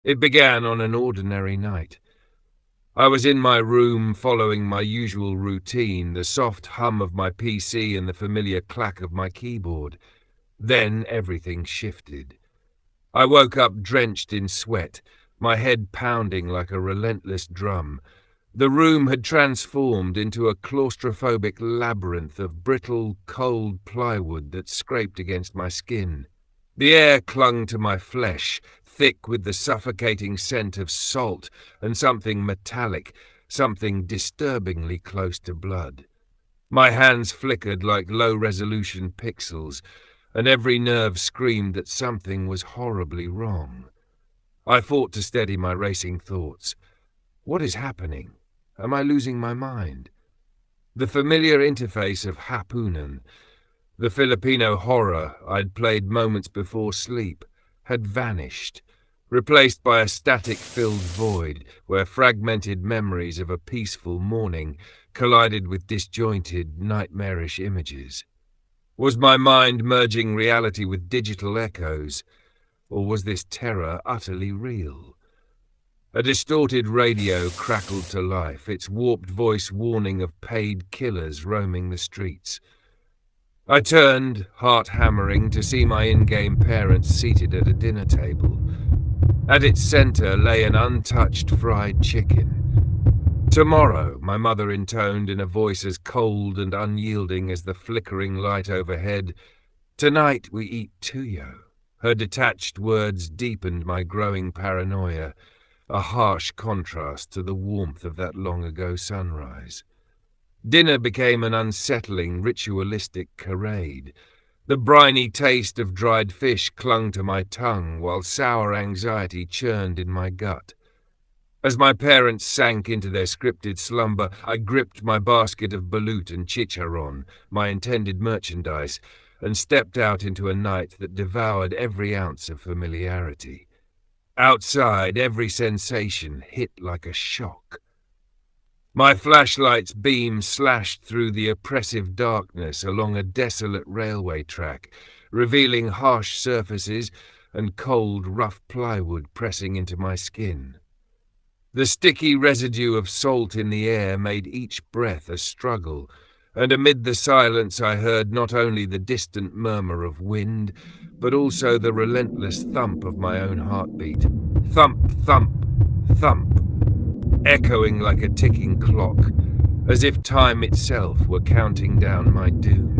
It began on an ordinary night. I was in my room following my usual routine, the soft hum of my PC and the familiar clack of my keyboard. Then everything shifted. I woke up drenched in sweat, my head pounding like a relentless drum. The room had transformed into a claustrophobic labyrinth of brittle, cold plywood that scraped against my skin. The air clung to my flesh, thick with the suffocating scent of salt and something metallic, something disturbingly close to blood. My hands flickered like low-resolution pixels, and every nerve screamed that something was horribly wrong. I fought to steady my racing thoughts. What is happening? Am I losing my mind? The familiar interface of Hapunan, the Filipino horror I'd played moments before sleep, had vanished, replaced by a static-filled void where fragmented memories of a peaceful morning collided with disjointed, nightmarish images. Was my mind merging reality with digital echoes, or was this terror utterly real? A distorted radio crackled to life, its warped voice warning of paid killers roaming the streets. I turned, heart hammering, to see my in-game parents seated at a dinner table. At its center lay an untouched fried chicken. "Tomorrow," my mother intoned in a voice as cold and unyielding as the flickering light overhead. "Tonight we eat tuyo." Her detached words deepened my growing paranoia, a harsh contrast to the warmth of that long-ago sunrise. Dinner became an unsettling, ritualistic charade. The briny taste of dried fish clung to my tongue, while sour anxiety churned in my gut. As my parents sank into their scripted slumber, I gripped my basket of balut and chicharron, my intended merchandise, and stepped out into a night that devoured every ounce of familiarity. Outside, every sensation hit like a shock. My flashlight's beam slashed through the oppressive darkness along a desolate railway track, revealing harsh surfaces and cold, rough plywood pressing into my skin. The sticky residue of salt in the air made each breath a struggle, and amid the silence I heard not only the distant murmur of wind, but also the relentless thump of my own heartbeat. Thump, thump, thump, echoing like a ticking clock, as if time itself were counting down my doom.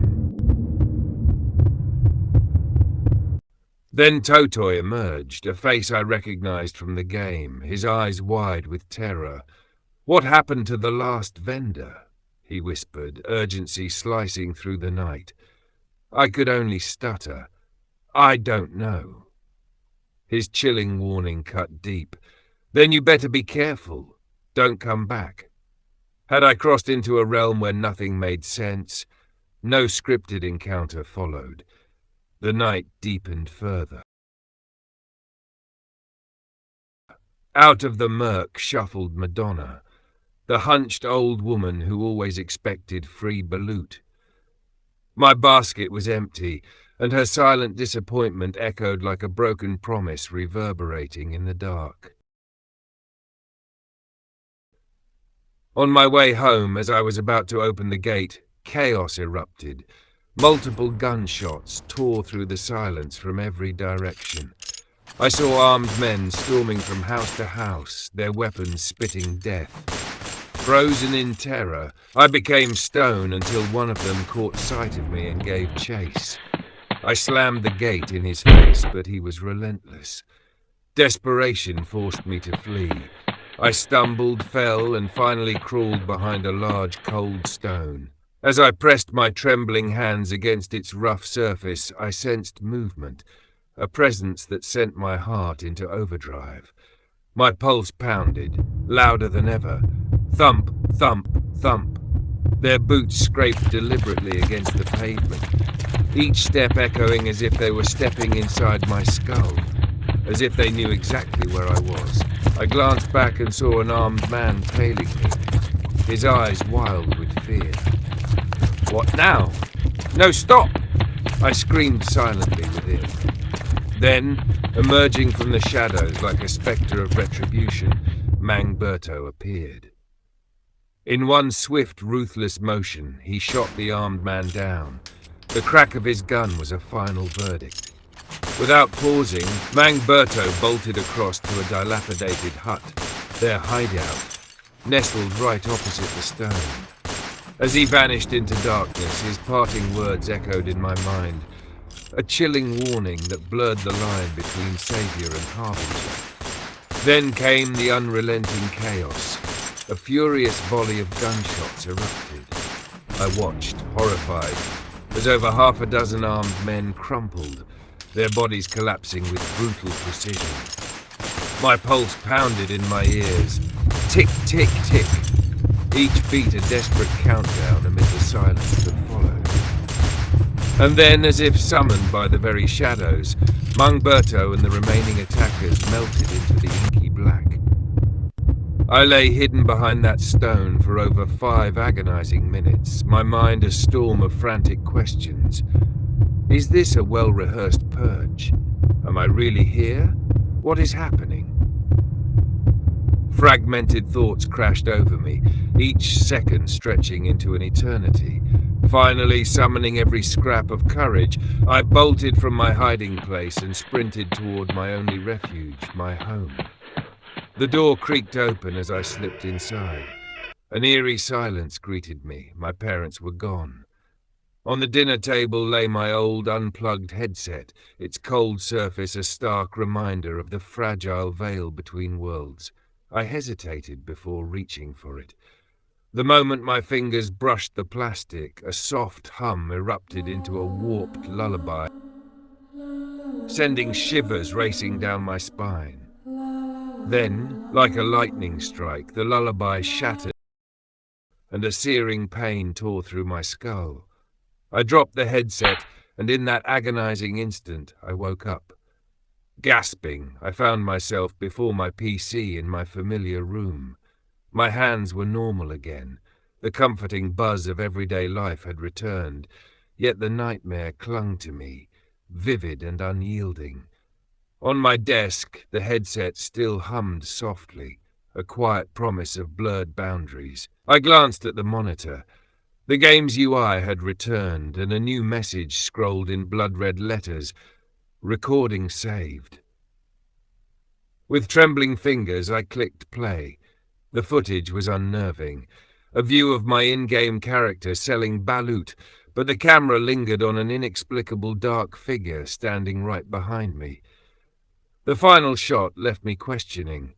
Then Totoy emerged, a face I recognized from the game, his eyes wide with terror. "What happened to the last vendor?" he whispered, urgency slicing through the night. I could only stutter. "I don't know." His chilling warning cut deep. "Then you better be careful. Don't come back." Had I crossed into a realm where nothing made sense? No scripted encounter followed. The night deepened further. Out of the murk shuffled Madonna, the hunched old woman who always expected free balut. My basket was empty, and her silent disappointment echoed like a broken promise reverberating in the dark. On my way home, as I was about to open the gate, chaos erupted. Multiple gunshots tore through the silence from every direction. I saw armed men storming from house to house, their weapons spitting death. Frozen in terror, I became stone until one of them caught sight of me and gave chase. I slammed the gate in his face, but he was relentless. Desperation forced me to flee. I stumbled, fell, and finally crawled behind a large, cold stone. As I pressed my trembling hands against its rough surface, I sensed movement, a presence that sent my heart into overdrive. My pulse pounded, louder than ever. Thump, thump, thump. Their boots scraped deliberately against the pavement, each step echoing as if they were stepping inside my skull, as if they knew exactly where I was. I glanced back and saw an armed man tailing me, his eyes wild with fear. What now? No, stop! I screamed silently within. Then, emerging from the shadows like a spectre of retribution, Mangberto appeared. In one swift, ruthless motion, he shot the armed man down. The crack of his gun was a final verdict. Without pausing, Mangberto bolted across to a dilapidated hut, their hideout, nestled right opposite the stone. As he vanished into darkness, his parting words echoed in my mind, a chilling warning that blurred the line between savior and harbinger. Then came the unrelenting chaos. A furious volley of gunshots erupted. I watched, horrified, as over half a dozen armed men crumpled, their bodies collapsing with brutal precision. My pulse pounded in my ears. Tick, tick, tick. Each beat a desperate countdown amid the silence that followed. And then, as if summoned by the very shadows, Mangberto and the remaining attackers melted into the inky black. I lay hidden behind that stone for over 5 agonizing minutes, my mind a storm of frantic questions. Is this a well-rehearsed purge? Am I really here? What is happening? Fragmented thoughts crashed over me, each second stretching into an eternity. Finally, summoning every scrap of courage, I bolted from my hiding place and sprinted toward my only refuge, my home. The door creaked open as I slipped inside. An eerie silence greeted me. My parents were gone. On the dinner table lay my old unplugged headset, its cold surface a stark reminder of the fragile veil between worlds. I hesitated before reaching for it. The moment my fingers brushed the plastic, a soft hum erupted into a warped lullaby, sending shivers racing down my spine. Then, like a lightning strike, the lullaby shattered and a searing pain tore through my skull. I dropped the headset, and in that agonizing instant, I woke up. Gasping, I found myself before my PC in my familiar room. My hands were normal again. The comforting buzz of everyday life had returned, yet the nightmare clung to me, vivid and unyielding. On my desk, the headset still hummed softly, a quiet promise of blurred boundaries. I glanced at the monitor. The game's UI had returned, and a new message scrolled in blood-red letters. Recording saved. With trembling fingers, I clicked play. The footage was unnerving. A view of my in-game character selling balut, but the camera lingered on an inexplicable dark figure standing right behind me. The final shot left me questioning.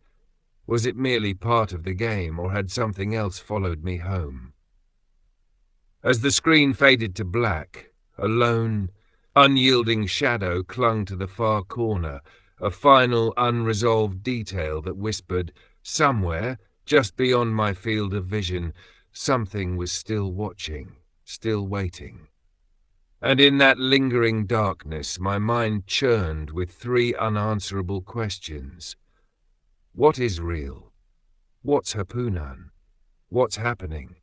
Was it merely part of the game, or had something else followed me home? As the screen faded to black, a lone, unyielding shadow clung to the far corner, a final, unresolved detail that whispered, somewhere, just beyond my field of vision, something was still watching, still waiting. And in that lingering darkness, my mind churned with 3 unanswerable questions. What is real? What's Hapunan? What's happening?